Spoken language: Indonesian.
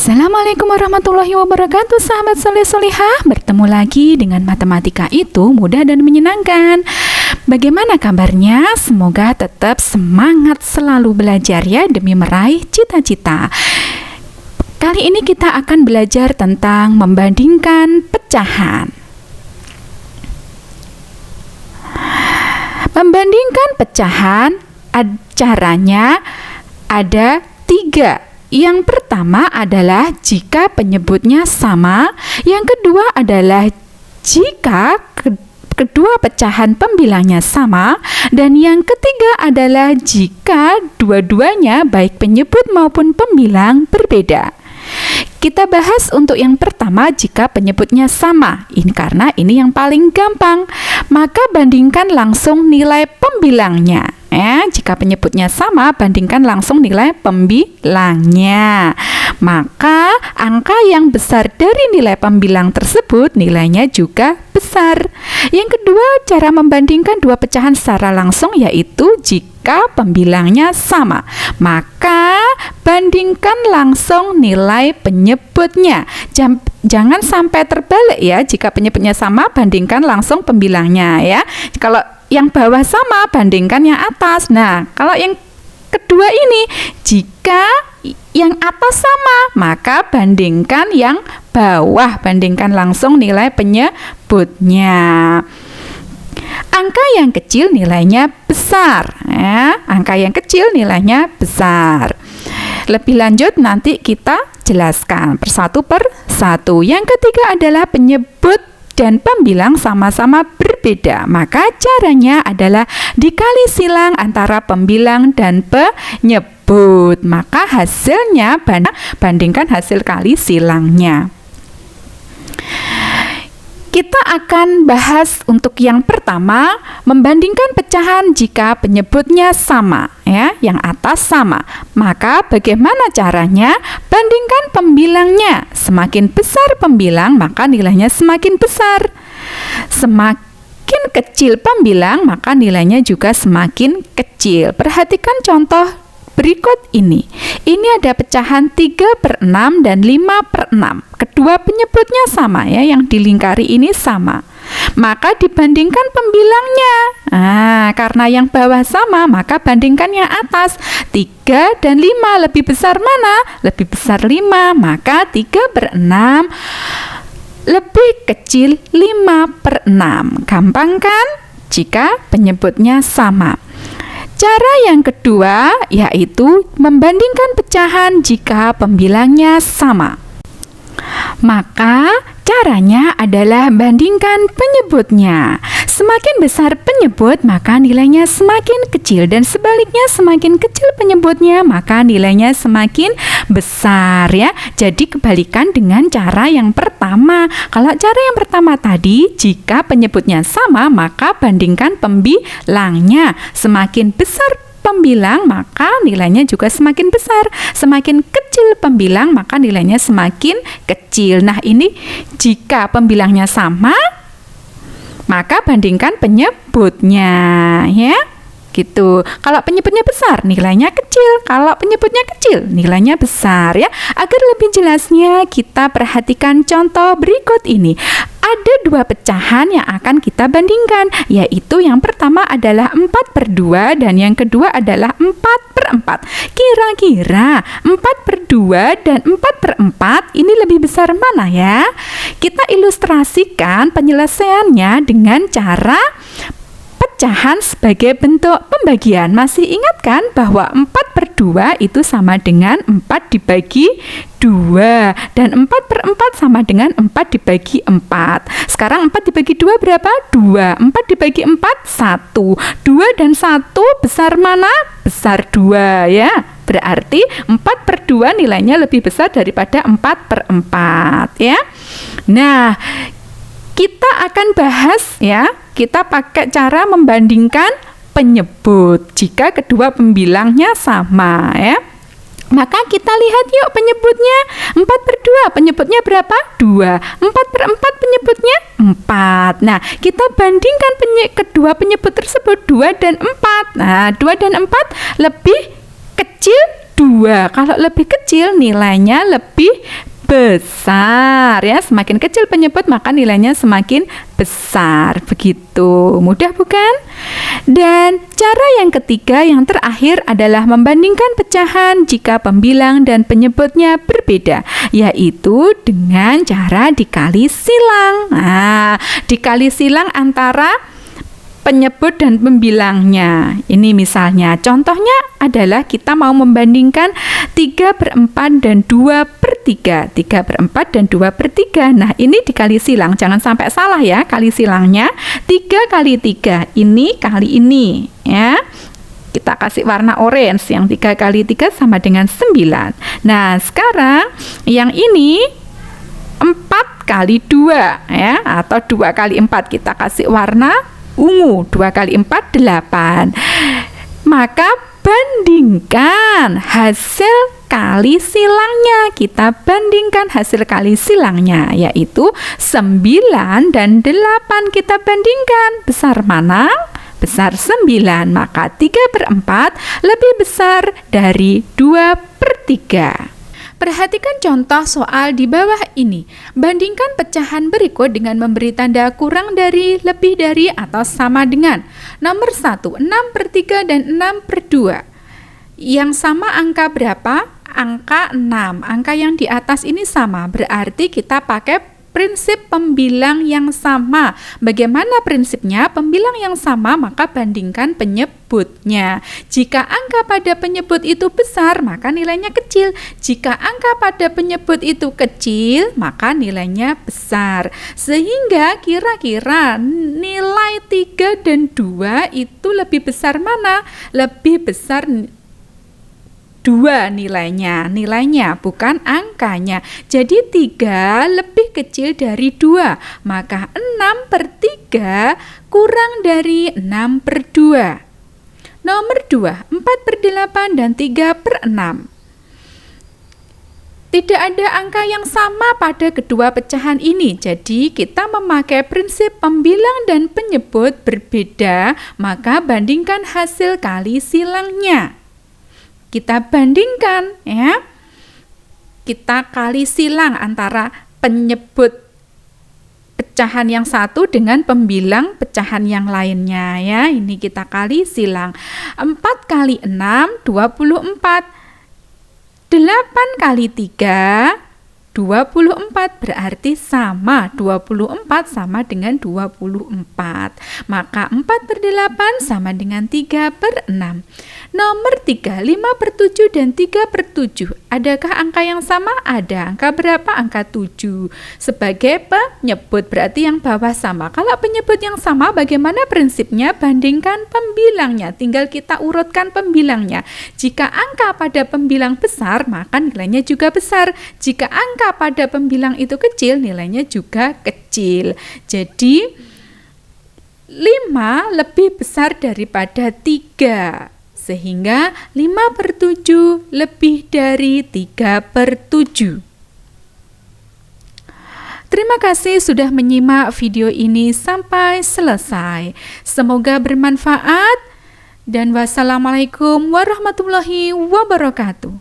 Assalamualaikum warahmatullahi wabarakatuh, sahabat soleh-solehah. Bertemu lagi dengan Matematika Itu Mudah dan Menyenangkan. Bagaimana kabarnya? Semoga tetap semangat selalu belajar ya, demi meraih cita-cita. Kali ini kita akan belajar tentang membandingkan pecahan. Membandingkan pecahan, caranya ada 3. Yang pertama adalah jika penyebutnya sama. Yang kedua adalah jika kedua pecahan pembilangnya sama. Dan yang ketiga adalah jika dua-duanya baik penyebut maupun pembilang berbeda. Kita bahas untuk yang pertama, jika penyebutnya sama. Ini karena ini yang paling gampang. Maka bandingkan langsung nilai pembilangnya. Jika penyebutnya sama, bandingkan langsung nilai pembilangnya. Maka angka yang besar dari nilai pembilang tersebut nilainya juga besar. Yang kedua, cara membandingkan dua pecahan secara langsung yaitu jika pembilangnya sama. Maka bandingkan langsung nilai penyebutnya. Jangan sampai terbalik ya. Jika penyebutnya sama, bandingkan langsung pembilangnya ya. Kalau yang bawah sama, bandingkan yang atas. Nah, kalau yang kedua ini, jika yang atas sama, maka bandingkan yang bawah. Bandingkan langsung nilai penyebutnya. Angka yang kecil nilainya besar ya. Angka yang kecil nilainya besar. Lebih lanjut nanti kita jelaskan persatu. Yang ketiga adalah penyebut dan pembilang sama-sama berbeda. Maka caranya adalah dikali silang antara pembilang dan penyebut. Maka hasilnya bandingkan hasil kali silangnya. Kita akan bahas untuk yang pertama, membandingkan pecahan jika penyebutnya sama ya, yang atas sama. Maka bagaimana caranya? Bandingkan pembilangnya. Semakin besar pembilang, maka nilainya semakin besar. Semakin kecil pembilang, maka nilainya juga semakin kecil. Perhatikan contoh berikut ini. Ini ada pecahan 3/6 dan 5/6. Kedua penyebutnya sama ya, yang dilingkari ini sama. Maka dibandingkan pembilangnya. Karena yang bawah sama, maka bandingkan yang atas. 3 dan 5 lebih besar mana? Lebih besar 5. Maka 3/6 lebih kecil 5/6. Gampang kan? Jika penyebutnya sama. Cara yang kedua yaitu membandingkan pecahan jika pembilangnya sama. Maka caranya adalah bandingkan penyebutnya. Semakin besar penyebut, maka nilainya semakin kecil. Dan sebaliknya, semakin kecil penyebutnya, maka nilainya semakin besar ya. Jadi kebalikan dengan cara yang pertama. Kalau cara yang pertama tadi, jika penyebutnya sama, maka bandingkan pembilangnya. Semakin besar pembilang, maka nilainya juga semakin besar. Semakin kecil pembilang, maka nilainya semakin kecil. Nah, ini jika pembilangnya sama, maka bandingkan penyebutnya ya. Gitu. Kalau penyebutnya besar, nilainya kecil. Kalau penyebutnya kecil, nilainya besar ya. Agar lebih jelasnya, kita perhatikan contoh berikut ini. Ada dua pecahan yang akan kita bandingkan, yaitu yang pertama adalah 4/2 dan yang kedua adalah 4/4. Kira-kira 4/2 dan 4/4 ini lebih besar mana ya? Kita ilustrasikan penyelesaiannya dengan cara pecahan sebagai bentuk pembagian. Masih ingat kan bahwa 4/2 itu sama dengan 4 dibagi 2 dan 4/4 sama dengan 4 dibagi 4. Sekarang 4 dibagi 2 berapa? 2. 4 dibagi 4 1. 2 dan 1 besar mana? Besar 2 ya. Berarti 4/2 nilainya lebih besar daripada 4/4 ya. Nah, kita akan bahas ya. Kita pakai cara membandingkan penyebut jika kedua pembilangnya sama ya. Maka kita lihat yuk penyebutnya. 4/2 penyebutnya berapa? 2. 4/4 penyebutnya 4. Nah, kita bandingkan kedua penyebut tersebut, 2 dan 4. Nah, 2 dan 4 lebih kecil 2. Kalau lebih kecil nilainya lebih besar ya. Semakin kecil penyebut maka nilainya semakin besar. Begitu. Mudah bukan? Dan cara yang ketiga yang terakhir adalah membandingkan pecahan jika pembilang dan penyebutnya berbeda, yaitu dengan cara dikali silang. Nah, dikali silang antara penyebut dan pembilangnya. Ini misalnya, contohnya adalah kita mau membandingkan 3/4 dan 2/3. 3/4 dan 2/3. Nah, ini dikali silang. Jangan sampai salah ya, kali silangnya 3 kali 3. Ini kali ini ya. Kita kasih warna orange, yang 3 kali 3 sama dengan 9. Nah, sekarang yang ini 4 kali 2 ya, atau 2 kali 4. Kita kasih warna ungu. 2 kali 4, 8. Maka bandingkan hasil kali silangnya. Kita bandingkan hasil kali silangnya, yaitu 9 dan 8. Kita bandingkan. Besar mana? Besar 9. Maka 3/4 lebih besar dari 2/3. Perhatikan contoh soal di bawah ini. Bandingkan pecahan berikut dengan memberi tanda kurang dari, lebih dari, atau sama dengan. Nomor 1, 6/3 dan 6/2. Yang sama angka berapa? Angka 6. Angka yang di atas ini sama, berarti kita pakai prinsip pembilang yang sama. Bagaimana prinsipnya? Pembilang yang sama, maka bandingkan penyebutnya. Jika angka pada penyebut itu besar, maka nilainya kecil. Jika angka pada penyebut itu kecil, maka nilainya besar. Sehingga kira-kira nilai 3 dan 2 itu lebih besar mana? Lebih besar 2 nilainya bukan angkanya. Jadi 3 lebih kecil dari 2, maka 6/3 kurang dari 6/2. Nomor 2, 4/8 dan 3/6. Tidak ada angka yang sama pada kedua pecahan ini, jadi kita memakai prinsip pembilang dan penyebut berbeda, maka bandingkan hasil kali silangnya. Kita bandingkan ya. Kita kali silang antara penyebut pecahan yang satu dengan pembilang pecahan yang lainnya ya. Ini kita kali silang. 4 kali 6, 24. 8 kali 3, 24, berarti sama. 24 sama dengan 24. Maka 4/8 sama dengan 3/6. Nomor 3, 5/7 dan 3/7. Adakah angka yang sama? Ada. Angka berapa? Angka 7. Sebagai penyebut, berarti yang bawah sama. Kalau penyebut yang sama, bagaimana prinsipnya? Bandingkan pembilangnya. Tinggal kita urutkan pembilangnya. Jika angka pada pembilang besar, maka nilainya juga besar. Jika angka pada pembilang itu kecil, nilainya juga kecil. Jadi 5 lebih besar daripada 3. Sehingga 5/7 lebih dari 3/7. Terima kasih sudah menyimak video ini sampai selesai. Semoga bermanfaat dan wassalamualaikum warahmatullahi wabarakatuh.